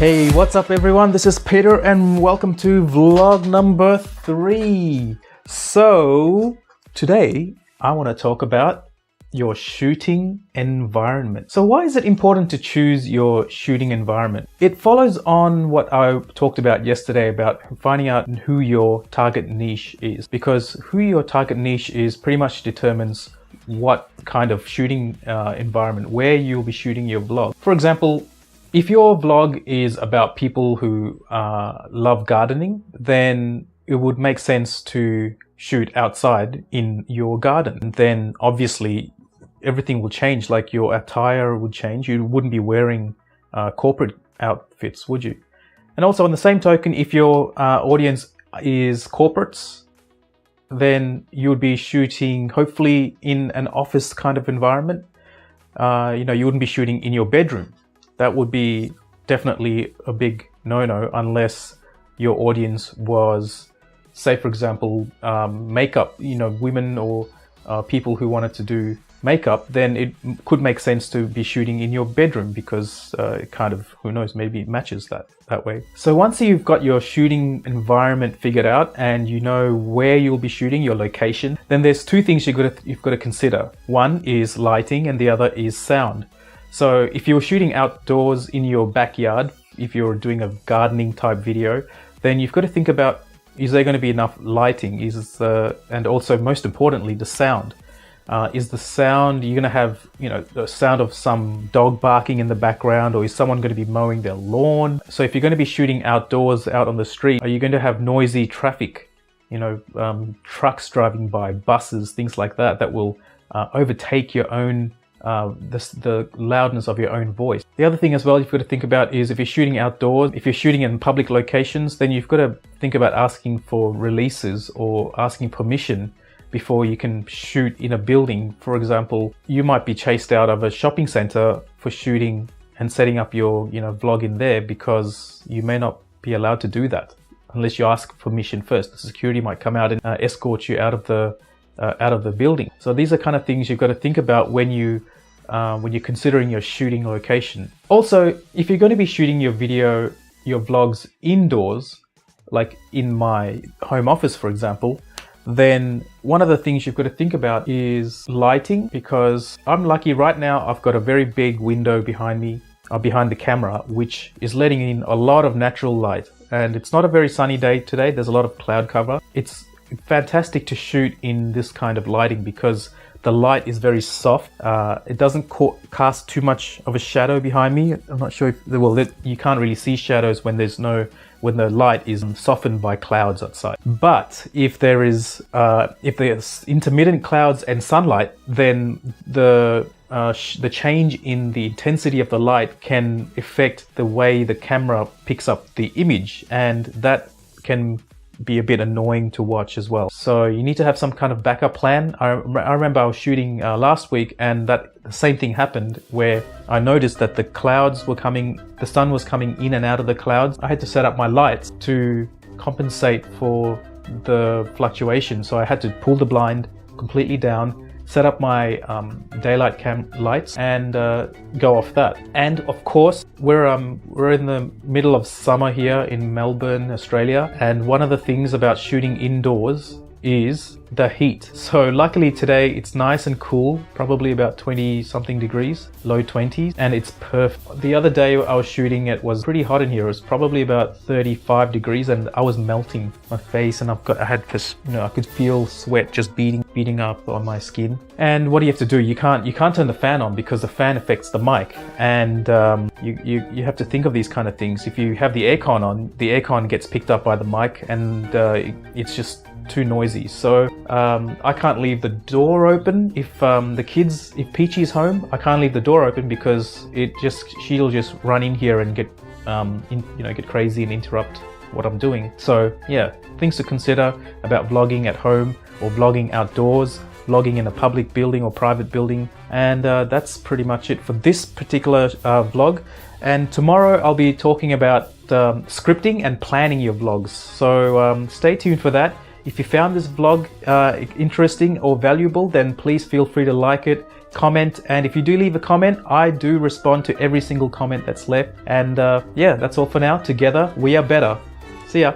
Hey, what's up everyone? This is Peter and welcome to vlog number 3. So today I want to talk about your shooting environment. So why is it important to choose your shooting environment? It follows on what I talked about yesterday about finding out who your target niche is, because who your target niche is pretty much determines what kind of shooting environment, where you'll be shooting your vlog. For example, if your vlog is about people who love gardening, then it would make sense to shoot outside in your garden. Then obviously everything will change, like your attire would change. You wouldn't be wearing corporate outfits, would you? And also on the same token, if your audience is corporates, then you would be shooting hopefully in an office kind of environment. You wouldn't be shooting in your bedroom. That would be definitely a big no-no unless your audience was, say for example, makeup, women or people who wanted to do makeup. Then it could make sense to be shooting in your bedroom because it kind of, who knows, maybe it matches that way. So once you've got your shooting environment figured out and you know where you'll be shooting, your location, then there's two things you've got to consider. One is lighting and the other is sound. So if you're shooting outdoors in your backyard, if you're doing a gardening type video, then you've got to think about, is there going to be enough lighting? And also most importantly, the sound. Is the sound, you're going to have, the sound of some dog barking in the background, or is someone going to be mowing their lawn? So if you're going to be shooting outdoors, out on the street, are you going to have noisy traffic, trucks driving by, buses, things like that, that will overtake your own the loudness of your own voice. The other thing as well you've got to think about is if you're shooting outdoors, if you're shooting in public locations, then you've got to think about asking for releases or asking permission before you can shoot in a building. For example, you might be chased out of a shopping center for shooting and setting up your vlog in there, because you may not be allowed to do that unless you ask permission first. The security might come out and escort you out of the building. So these are kind of things you've got to think about when you're considering your shooting location. Also, if you're going to be shooting your vlogs indoors, like in my home office, for example, then one of the things you've got to think about is lighting, because I'm lucky right now I've got a very big window behind me, behind the camera, which is letting in a lot of natural light. And it's not a very sunny day today. There's a lot of cloud cover. It's fantastic to shoot in this kind of lighting because the light is very soft. It doesn't cast too much of a shadow behind me. I'm not sure if, you can't really see shadows when the light is softened by clouds outside. But if there's intermittent clouds and sunlight, then the change in the intensity of the light can affect the way the camera picks up the image, and that can be a bit annoying to watch as well. So you need to have some kind of backup plan. I remember I was shooting last week, and the same thing happened where I noticed that the sun was coming in and out of the clouds. I had to set up my lights to compensate for the fluctuation. So I had to pull the blind completely down, set up my daylight lights, and go off that. And of course, we're in the middle of summer here in Melbourne, Australia, and one of the things about shooting indoors is the heat. So luckily today it's nice and cool, probably about 20 something degrees, low 20s, and it's perfect. The other day I was shooting, it was pretty hot in here. It was probably about 35 degrees and I was melting my face, and I could feel sweat just beating up on my skin. And what do you have to do? You can't turn the fan on because the fan affects the mic, and you have to think of these kind of things. If you have the aircon on, the aircon gets picked up by the mic, and it's just too noisy. So I can't leave the door open if Peachy's home. I can't leave the door open because she'll just run in here and get crazy and interrupt what I'm doing. So yeah, things to consider about vlogging at home or vlogging outdoors, vlogging in a public building or private building. And that's pretty much it for this particular vlog. And tomorrow I'll be talking about scripting and planning your vlogs. So stay tuned for that. If you found this vlog interesting or valuable, then please feel free to like it, comment, and if you do leave a comment, I do respond to every single comment that's left. And yeah, that's all for now. Together we are better. See ya.